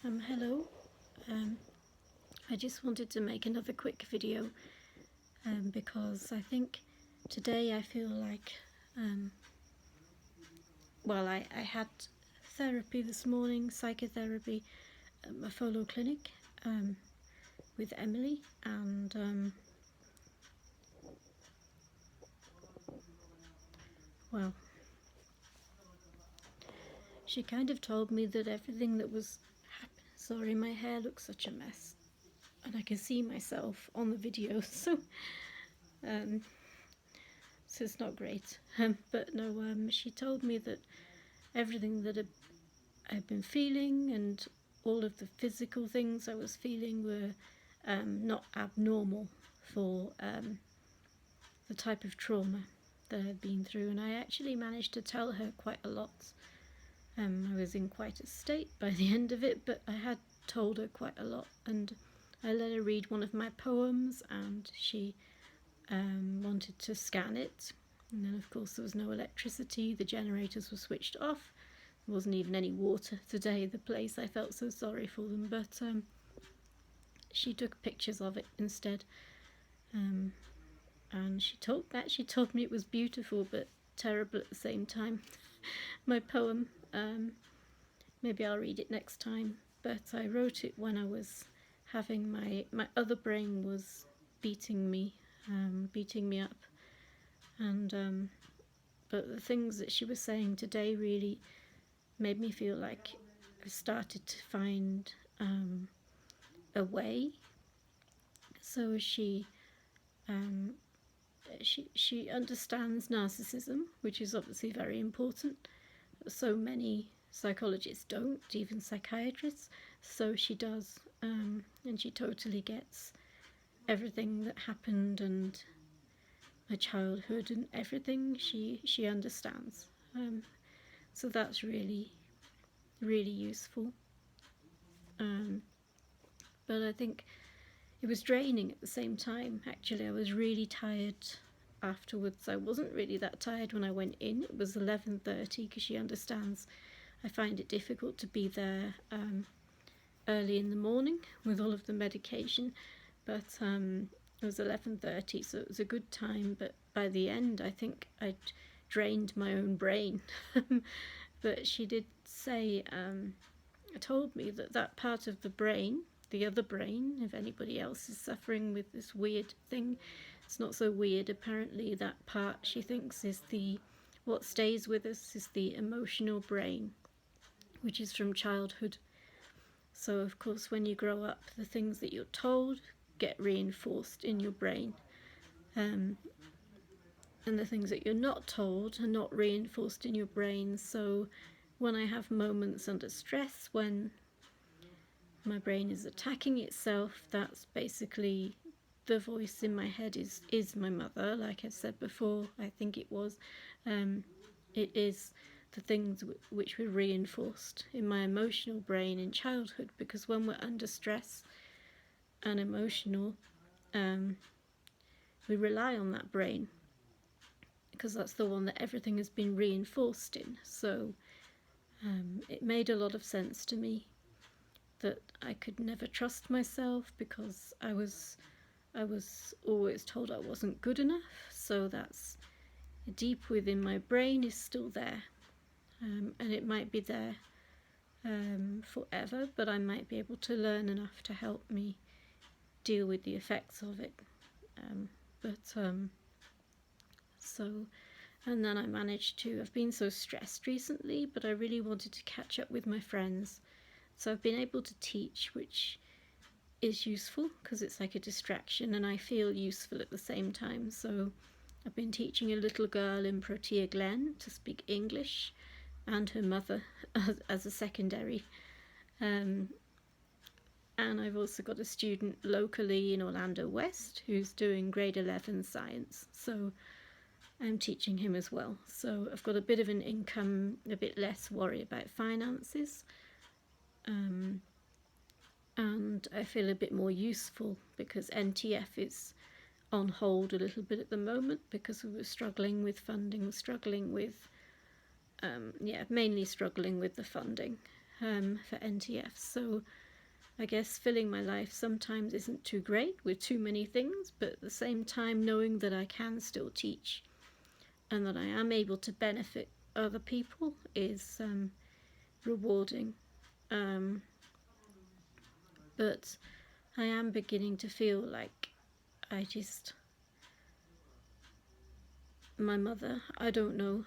Hello. Um, I just wanted to make another quick video because I think today I feel like, I had therapy this morning, psychotherapy at Mofolo clinic with Emily, and well, she kind of told me that everything that was happening. Sorry, my hair looks such a mess, and I can see myself on the video, um, so it's not great. But no, she told me that everything that I've been feeling and all of the physical things I was feeling were not abnormal for the type of trauma that I'd been through, and I actually managed to tell her quite a lot. I was in quite a state by the end of it, but I had told her quite a lot, and I let her read one of my poems, and she wanted to scan it. And then, of course, there was no electricity, the generators were switched off, there wasn't even any water today at the place. I felt so sorry for them, but she took pictures of it instead. And she told me it was beautiful but terrible at the same time. My poem, maybe I'll read it next time, but I wrote it when I was having my other brain was beating me up, and but the things that she was saying today really made me feel like I started to find a way. So she understands narcissism, which is obviously very important. So many psychologists don't, even psychiatrists. So she does, and she totally gets everything that happened and my childhood and everything. She understands. So that's really, really useful. But I think it was draining at the same time. Actually, I was really tired afterwards. I wasn't really that tired when I went in. It was 11:30 because she understands I find it difficult to be there early in the morning with all of the medication, but it was 11:30, so it was a good time. But by the end, I think I'd drained my own brain. But she did say, told me that part of the brain, the other brain, if anybody else is suffering with this weird thing, it's not so weird. Apparently that part she thinks is what stays with us is the emotional brain, which is from childhood. So of course when you grow up, the things that you're told get reinforced in your brain, and the things that you're not told are not reinforced in your brain. So when I have moments under stress, when my brain is attacking itself, that's basically the voice in my head is my mother. Like I said before, I think it was. It is the things which were reinforced in my emotional brain in childhood, because when we're under stress and emotional, we rely on that brain because that's the one that everything has been reinforced in. So it made a lot of sense to me that I could never trust myself because I was always told I wasn't good enough. So that's deep within my brain is still there, and it might be there forever, but I might be able to learn enough to help me deal with the effects of it. And then I managed to, I've been so stressed recently, but I really wanted to catch up with my friends. So I've been able to teach, which is useful because it's like a distraction and I feel useful at the same time. So I've been teaching a little girl in Protea Glen to speak English and her mother as a secondary. And I've also got a student locally in Orlando West who's doing grade 11 science. So I'm teaching him as well. So I've got a bit of an income, a bit less worry about finances. And I feel a bit more useful because NTF is on hold a little bit at the moment because we were struggling with funding, mainly struggling with the funding. for NTF. So I guess filling my life sometimes isn't too great with too many things, but at the same time knowing that I can still teach and that I am able to benefit other people is rewarding. But I am beginning to feel like my mother, I don't know,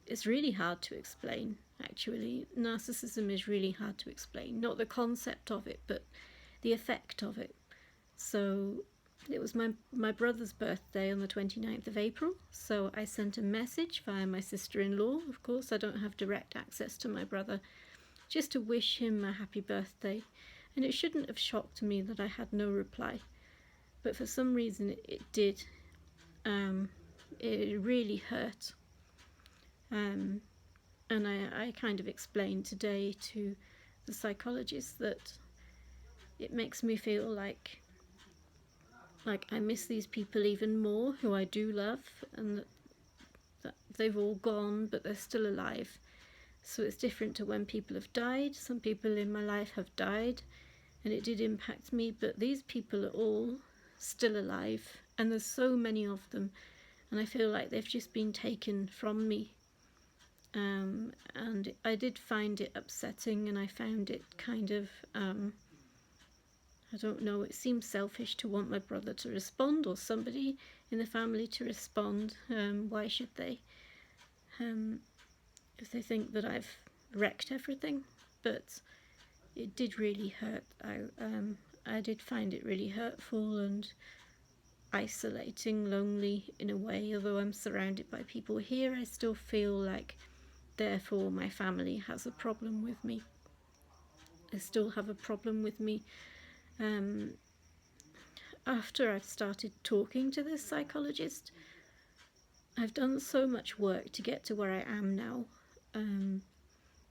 it's really hard to explain, actually. Narcissism is really hard to explain. Not the concept of it, but the effect of it. So it was my brother's birthday on the 29th of April, so I sent a message via my sister-in-law. Of course, I don't have direct access to my brother, just to wish him a happy birthday. And it shouldn't have shocked me that I had no reply, but for some reason it did. It really hurt. And I kind of explained today to the psychologist that it makes me feel like I miss these people even more, who I do love, and that they've all gone, but they're still alive. So it's different to when people have died. Some people in my life have died, and it did impact me, but these people are all still alive, and there's so many of them, and I feel like they've just been taken from me. And I did find it upsetting, and I found it kind of, I don't know, it seems selfish to want my brother to respond, or somebody in the family to respond. Why should they? If they think that I've wrecked everything. But it did really hurt. I did find it really hurtful and isolating, lonely in a way. Although I'm surrounded by people here, I still feel like, therefore, my family has a problem with me. They still have a problem with me. After I've started talking to this psychologist, I've done so much work to get to where I am now.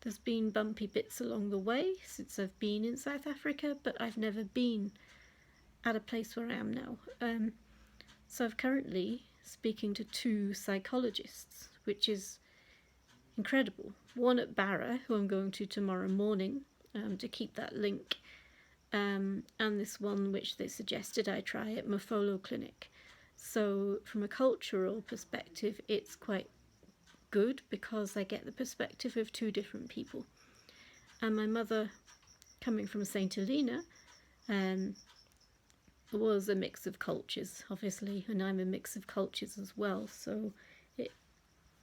There's been bumpy bits along the way since I've been in South Africa, but I've never been at a place where I am now. So I'm currently speaking to 2 psychologists, which is incredible. One at Barra, who I'm going to tomorrow morning to keep that link, and this one which they suggested I try at Mofolo Clinic. So from a cultural perspective, it's quite good because I get the perspective of 2 different people. And my mother, coming from St. Helena, was a mix of cultures, obviously, and I'm a mix of cultures as well, so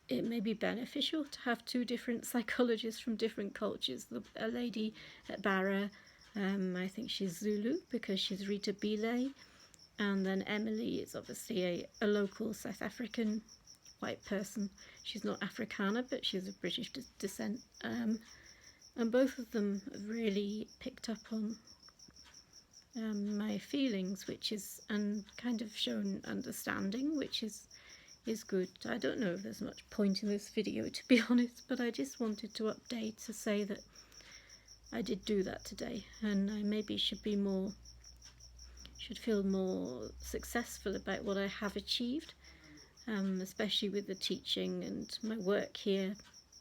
it may be beneficial to have 2 different psychologists from different cultures. A lady at Barra, I think she's Zulu because she's Rita Bile, and then Emily is obviously a local South African white person. She's not Afrikaner, but she's of British descent, and both of them have really picked up on my feelings, and kind of shown understanding, which is good. I don't know if there's much point in this video, to be honest, but I just wanted to update to say that I did do that today, and I maybe should feel more successful about what I have achieved, especially with the teaching and my work here,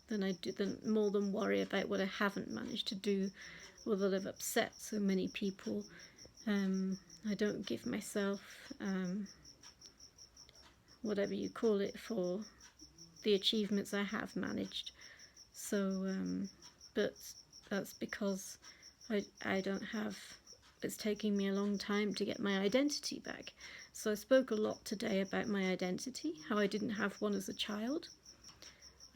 than more than worry about what I haven't managed to do, or that I've upset so many people. I don't give myself whatever you call it for the achievements I have managed. So, but that's because I don't have, it's taking me a long time to get my identity back. So I spoke a lot today about my identity, how I didn't have one as a child.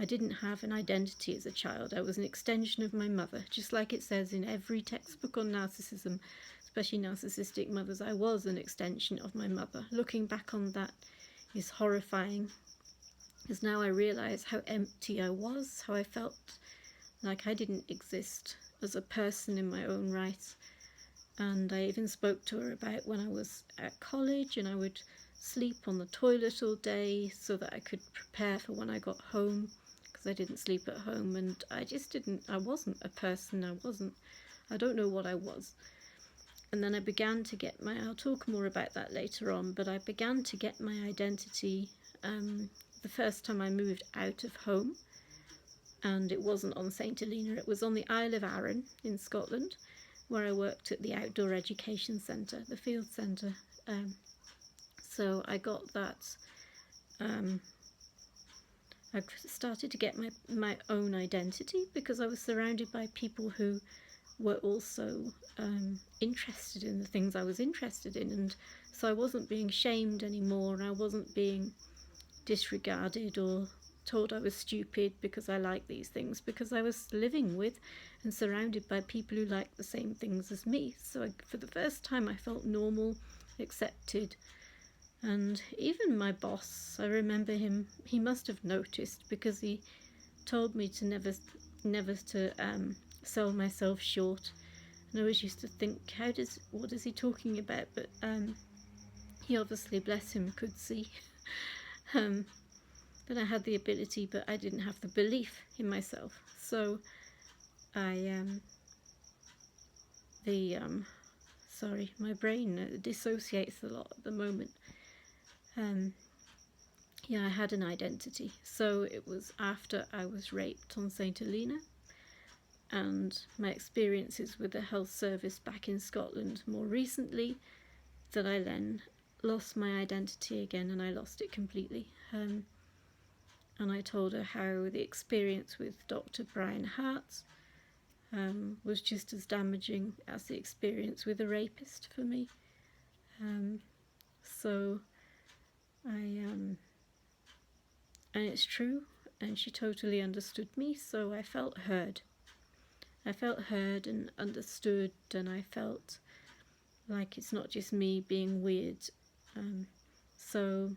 I didn't have an identity as a child. I was an extension of my mother, just like it says in every textbook on narcissism, especially narcissistic mothers. I was an extension of my mother. Looking back on that is horrifying, because now I realise how empty I was, how I felt like I didn't exist as a person in my own right. And I even spoke to her about when I was at college and I would sleep on the toilet all day so that I could prepare for when I got home, because I didn't sleep at home, and I wasn't a person. I don't know what I was. And then I began to get I'll talk more about that later on, but I began to get my identity the first time I moved out of home. and it wasn't on St Helena, it was on the Isle of Arran in Scotland, where I worked at the Outdoor Education Centre, the Field Centre. So I got that. I started to get my own identity because I was surrounded by people who were also interested in the things I was interested in, and so I wasn't being shamed anymore, and I wasn't being disregarded or told I was stupid because I liked these things, because I was living with and surrounded by people who liked the same things as me. So for the first time I felt normal, accepted. And even my boss, I remember him, he must have noticed, because he told me to never to sell myself short. And I always used to think, what is he talking about? But he obviously, bless him, could see that I had the ability, but I didn't have the belief in myself. So sorry, my brain dissociates a lot at the moment. Yeah, I had an identity. So it was after I was raped on St Helena, and my experiences with the health service back in Scotland more recently, that I then lost my identity again, and I lost it completely. And I told her how the experience with Dr. Brian Hart was just as damaging as the experience with a rapist for me. So and it's true, and she totally understood me, so I felt heard. I felt heard and understood, and I felt like it's not just me being weird. So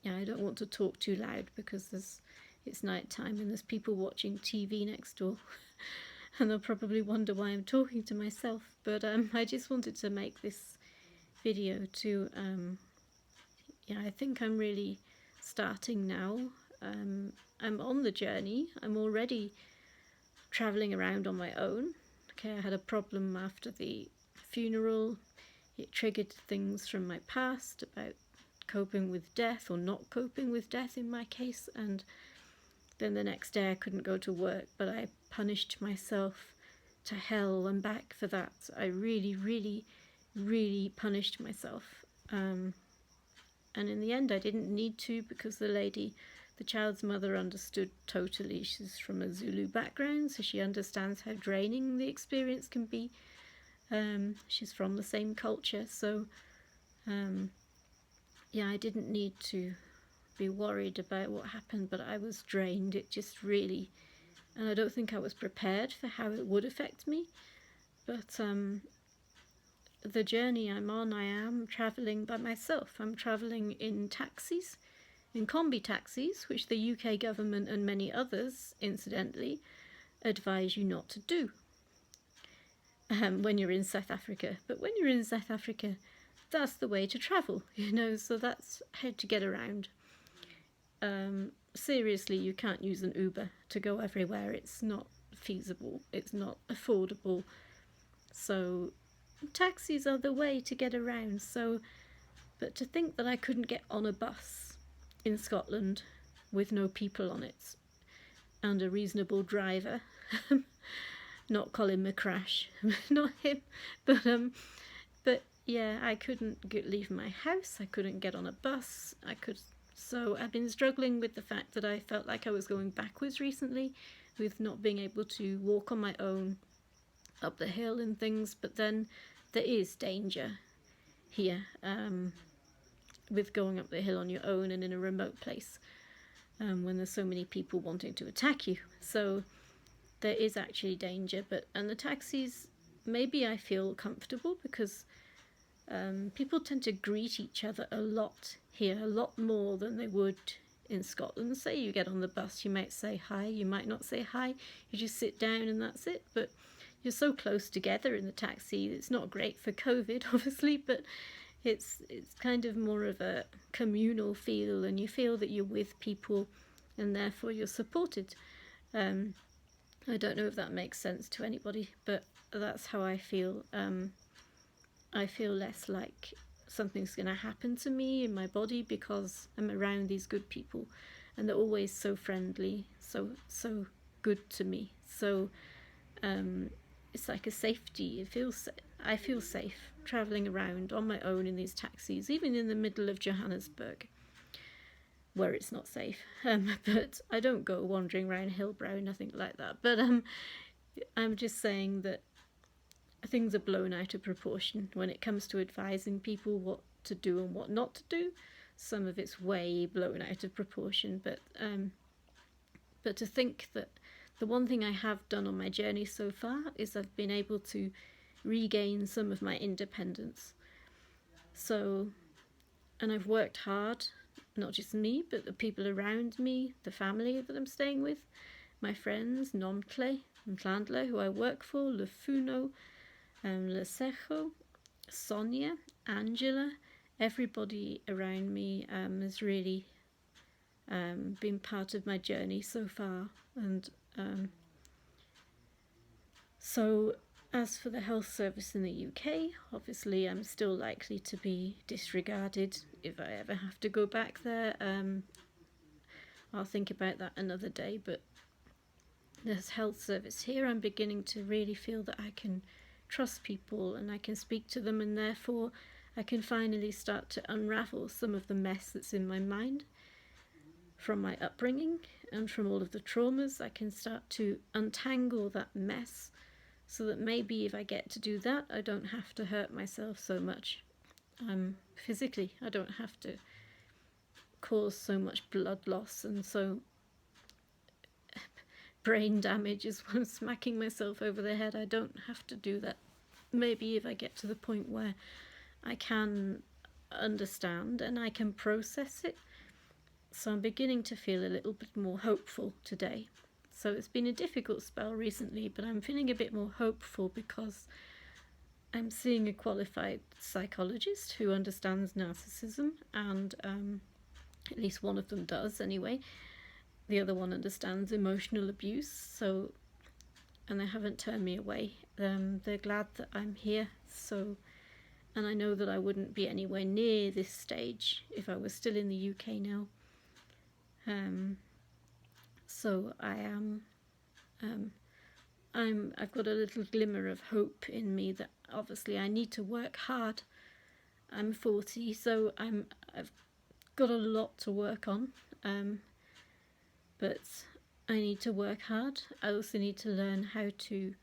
yeah, I don't want to talk too loud because it's night time and there's people watching TV next door and they'll probably wonder why I'm talking to myself. But I just wanted to make this video to yeah, I think I'm really starting now. I'm on the journey. I'm already travelling around on my own. Okay, I had a problem after the funeral. It triggered things from my past about coping with death, or not coping with death in my case, and then the next day I couldn't go to work, but I punished myself to hell and back for that. I really, really, really punished myself. And in the end I didn't need to, because the child's mother, understood totally. She's from a Zulu background, so she understands how draining the experience can be. She's from the same culture, so yeah, I didn't need to be worried about what happened, but I was drained. It just really, and I don't think I was prepared for how it would affect me. But the journey I'm on, I am travelling by myself. I'm travelling in taxis, in combi taxis, which the UK government and many others, incidentally, advise you not to do when you're in South Africa. But when you're in South Africa, that's the way to travel, you know, so that's how to get around. Seriously, you can't use an Uber to go everywhere. It's not feasible. It's not affordable. So taxis are the way to get around. So, but to think that I couldn't get on a bus in Scotland with no people on it and a reasonable driver, not Colin McCrash, not him, but yeah, I couldn't leave my house. I couldn't get on a bus. So I've been struggling with the fact that I felt like I was going backwards recently, with not being able to walk on my own up the hill and things. But then there is danger here with going up the hill on your own and in a remote place, when there's so many people wanting to attack you. So there is actually danger. And the taxis, maybe I feel comfortable because people tend to greet each other a lot here, a lot more than they would in Scotland. Say you get on the bus, you might say hi, you might not say hi, you just sit down and that's it. But you're so close together in the taxi. It's not great for COVID, obviously, but it's kind of more of a communal feel, and you feel that you're with people and therefore you're supported. I don't know if that makes sense to anybody, but that's how I feel. I feel less like something's going to happen to me in my body because I'm around these good people. and they're always so friendly, so good to me. So it's like a safety. I feel safe traveling around on my own in these taxis, even in the middle of Johannesburg, where it's not safe. But I don't go wandering around Hillbrow, nothing like that. But I'm just saying that things are blown out of proportion when it comes to advising people what to do and what not to do. Some of it's way blown out of proportion, but to think that the one thing I have done on my journey so far is I've been able to regain some of my independence. So, and I've worked hard, not just me, but the people around me, the family that I'm staying with, my friends, Nomtle and Clandler, who I work for, Lefuno, Lesejo, Sonia, Angela, everybody around me has really been part of my journey so far. And so as for the health service in the UK, obviously I'm still likely to be disregarded if I ever have to go back there. I'll think about that another day, but this health service here, I'm beginning to really feel that I can trust people and I can speak to them, and therefore I can finally start to unravel some of the mess that's in my mind from my upbringing and from all of the traumas. I can start to untangle that mess so that maybe if I get to do that, I don't have to hurt myself so much physically. I don't have to cause so much blood loss and so brain damage as well as smacking myself over the head. I don't have to do that. Maybe if I get to the point where I can understand and I can process it. So I'm beginning to feel a little bit more hopeful today. So it's been a difficult spell recently, but I'm feeling a bit more hopeful because I'm seeing a qualified psychologist who understands narcissism, and at least one of them does anyway. The other one understands emotional abuse, so, and they haven't turned me away. They're glad that I'm here, so, and I know that I wouldn't be anywhere near this stage if I was still in the UK now. So I am, I've got a little glimmer of hope in me that obviously I need to work hard. I'm 40, so I've got a lot to work on. But I need to work hard. I also need to learn how to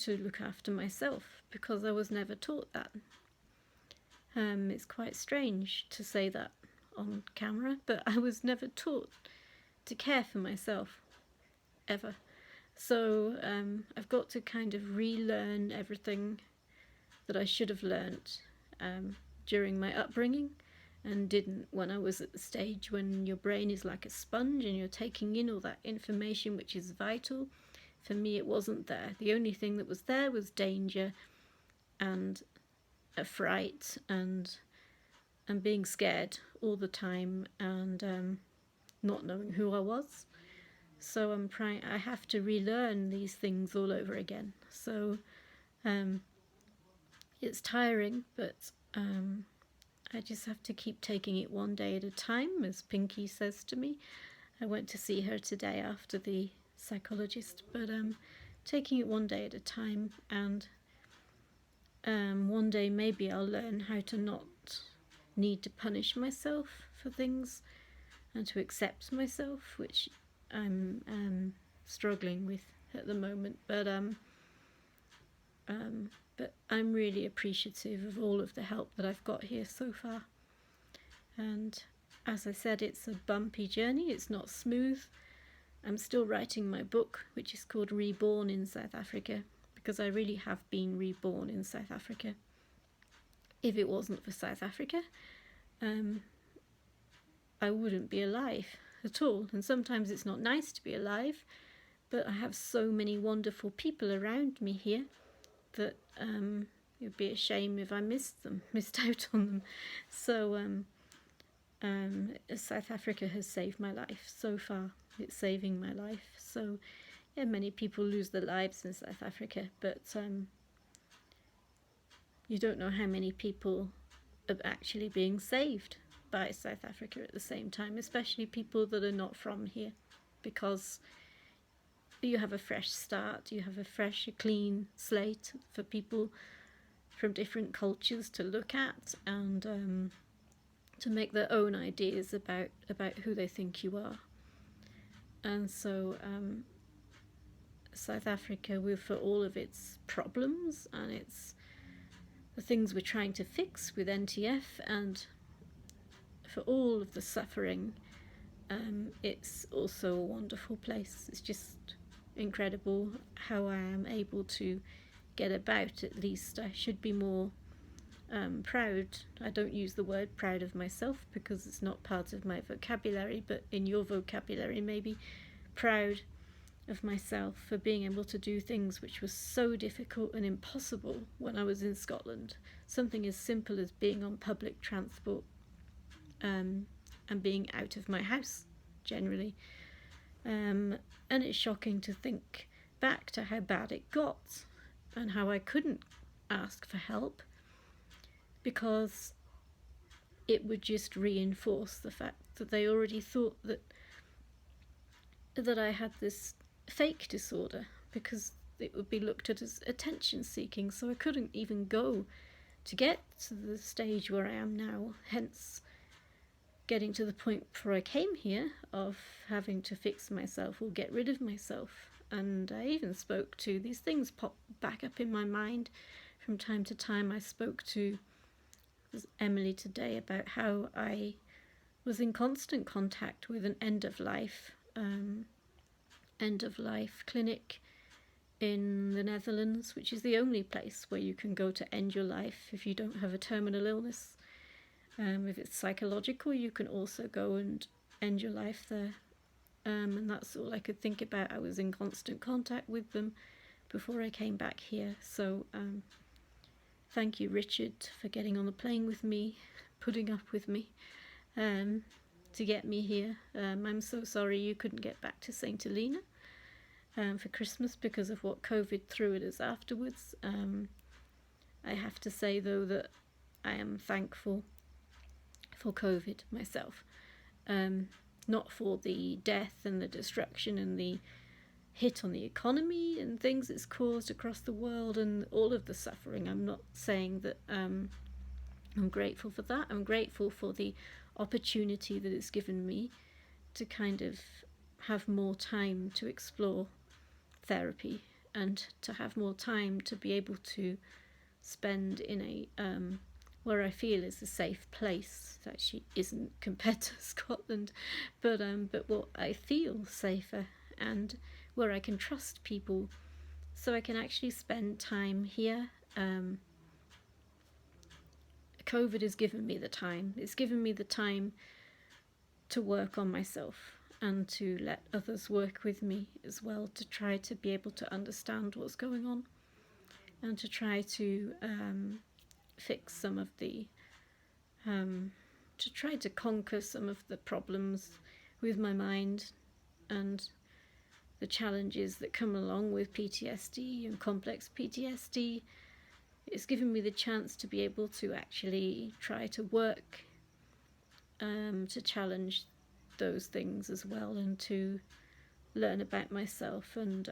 look after myself, because I was never taught that. It's quite strange to say that on camera, but I was never taught to care for myself, ever. So I've got to kind of relearn everything that I should have learnt during my upbringing and didn't when I was at the stage when your brain is like a sponge and you're taking in all that information which is vital. For me, it wasn't there. The only thing that was there was danger and a fright and being scared all the time and not knowing who I was. So I have to relearn these things all over again. So it's tiring, but I just have to keep taking it one day at a time, as Pinky says to me. I went to see her today after the psychologist, but taking it one day at a time, and one day maybe I'll learn how to not need to punish myself for things and to accept myself, which I'm struggling with at the moment, but I'm really appreciative of all of the help that I've got here so far. And as I said, it's a bumpy journey, it's not smooth. I'm still writing my book, which is called Reborn in South Africa, because I really have been reborn in South Africa. If it wasn't for South Africa, I wouldn't be alive at all. And sometimes it's not nice to be alive, but I have so many wonderful people around me here that it would be a shame if I missed out on them. So South Africa has saved my life so far. It's saving my life. So yeah, many people lose their lives in South Africa, but you don't know how many people are actually being saved by South Africa at the same time, especially people that are not from here, because you have a fresh start, you have a fresh, clean slate for people from different cultures to look at and to make their own ideas about who they think you are. And so South Africa, for all of its problems and its the things we're trying to fix with NTF, and for all of the suffering, it's also a wonderful place. It's just incredible how I am able to get about. At least I should be more proud. I don't use the word proud of myself because it's not part of my vocabulary, but in your vocabulary maybe, proud of myself for being able to do things which were so difficult and impossible when I was in Scotland. Something as simple as being on public transport and being out of my house generally. And it's shocking to think back to how bad it got and how I couldn't ask for help because it would just reinforce the fact that they already thought that I had this fake disorder, because it would be looked at as attention seeking, so I couldn't even go to get to the stage where I am now, hence getting to the point before I came here of having to fix myself or get rid of myself. And I even spoke to, these things pop back up in my mind from time to time. I spoke to Emily today about how I was in constant contact with an end-of-life clinic in the Netherlands, which is the only place where you can go to end your life if you don't have a terminal illness. If it's psychological, you can also go and end your life there. And that's all I could think about. I was in constant contact with them before I came back here. So thank you, Richard, for getting on the plane with me, putting up with me to get me here. I'm so sorry you couldn't get back to St. Helena for Christmas because of what COVID threw at us afterwards. I have to say, though, that I am thankful for COVID myself. Not for the death and the destruction and the hit on the economy and things it's caused across the world and all of the suffering. I'm not saying that I'm grateful for that. I'm grateful for the opportunity that it's given me to kind of have more time to explore therapy and to have more time to be able to spend in a where I feel is a safe place. It actually isn't compared to Scotland, but what I feel safer and where I can trust people, so I can actually spend time here. COVID has given me the time. It's given me the time to work on myself and to let others work with me as well, to try to be able to understand what's going on and to try to fix some of the to try to conquer some of the problems with my mind and the challenges that come along with PTSD and complex PTSD. It's given me the chance to be able to actually try to work to challenge those things as well and to learn about myself. And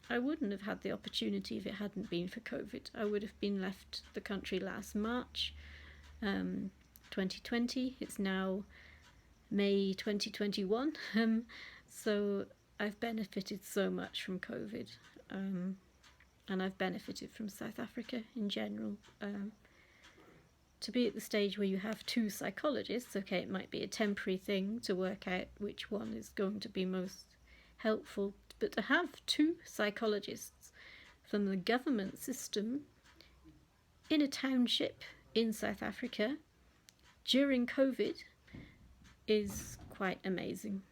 I wouldn't have had the opportunity if it hadn't been for COVID. I would have been left the country last March 2020. It's now May 2021. So I've benefited so much from COVID. And I've benefited from South Africa in general. To be at the stage where you have two psychologists, okay, it might be a temporary thing to work out which one is going to be most helpful, but to have two psychologists from the government system in a township in South Africa during COVID is quite amazing.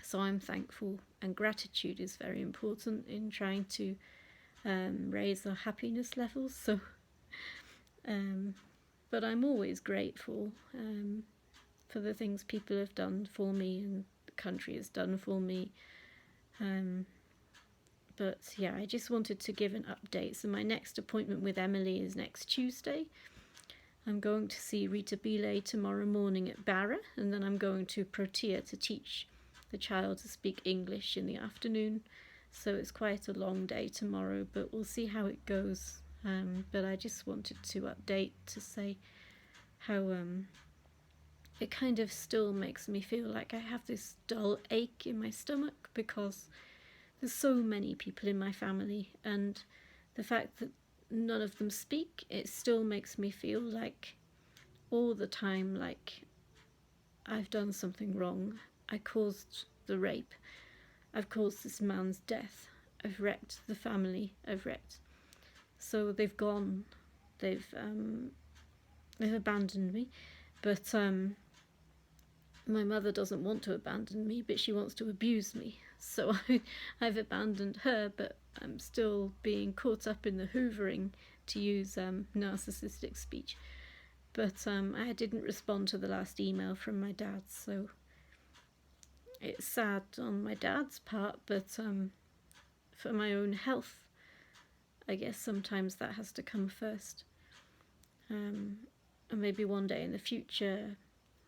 So I'm thankful, and gratitude is very important in trying to raise our happiness levels. So, but I'm always grateful for the things people have done for me and the country has done for me. But yeah, I just wanted to give an update. So my next appointment with Emily is next Tuesday. I'm going to see Rita Bile tomorrow morning at Barra, and then I'm going to Protea to teach the child to speak English in the afternoon. So it's quite a long day tomorrow, but we'll see how it goes. But I just wanted to update to say how it kind of still makes me feel like I have this dull ache in my stomach, because there's so many people in my family, and the fact that none of them speak, it still makes me feel like all the time like I've done something wrong. I caused the rape. I've caused this man's death. I've wrecked the family. I've wrecked. So they've gone. They've abandoned me. But my mother doesn't want to abandon me, but she wants to abuse me. So I've abandoned her, but I'm still being caught up in the hoovering, to use narcissistic speech. But I didn't respond to the last email from my dad, so it's sad on my dad's part, but for my own health, I guess sometimes that has to come first. And maybe one day in the future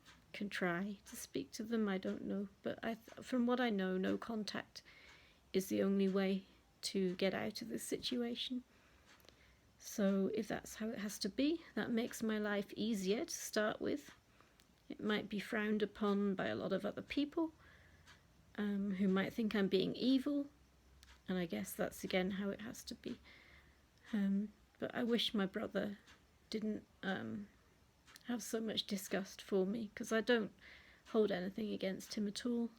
I can try to speak to them, I don't know. But from what I know, no contact is the only way to get out of this situation. So if that's how it has to be, that makes my life easier to start with. It might be frowned upon by a lot of other people who might think I'm being evil, and I guess that's again how it has to be. But I wish my brother didn't have so much disgust for me, because I don't hold anything against him at all,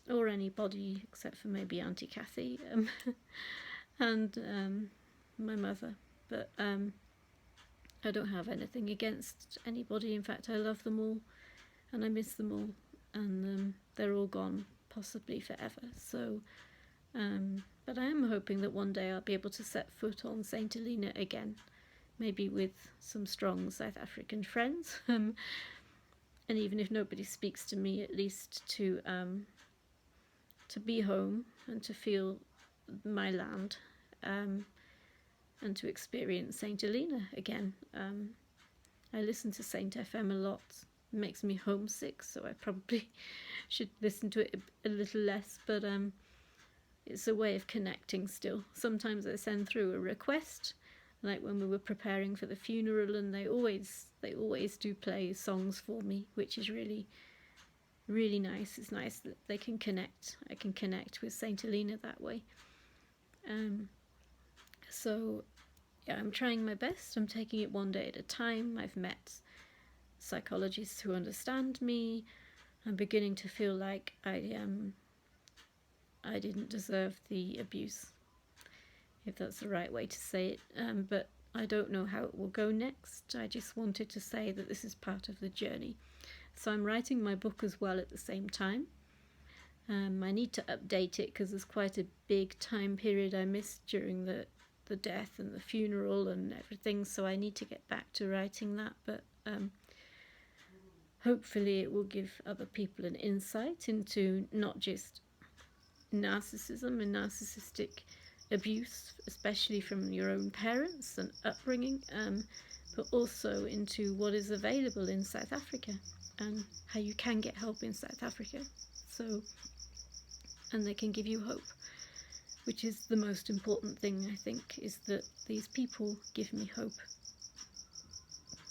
or anybody except for maybe Auntie Kathy and my mother. But I don't have anything against anybody. In fact, I love them all, and I miss them all, and they're all gone, possibly forever. So, but I am hoping that one day I'll be able to set foot on St. Helena again, maybe with some strong South African friends, and even if nobody speaks to me, at least to be home and to feel my land, and to experience St. Helena again. I listen to Saint FM a lot. It makes me homesick, so I probably should listen to it a little less, but it's a way of connecting still. Sometimes I send through a request, like when we were preparing for the funeral, and they always do play songs for me, which is really, really nice. It's nice that they can connect. I can connect with St. Helena that way. So yeah, I'm trying my best. I'm taking it one day at a time. I've met psychologists who understand me. I'm beginning to feel like I didn't deserve the abuse, if that's the right way to say it. But I don't know how it will go next. I just wanted to say that this is part of the journey. So I'm writing my book as well at the same time. I need to update it because there's quite a big time period I missed during the death and the funeral and everything, so I need to get back to writing that. But hopefully it will give other people an insight into not just narcissism and narcissistic abuse, especially from your own parents and upbringing, but also into what is available in South Africa and how you can get help in South Africa. So, and they can give you hope, which is the most important thing, I think, is that these people give me hope.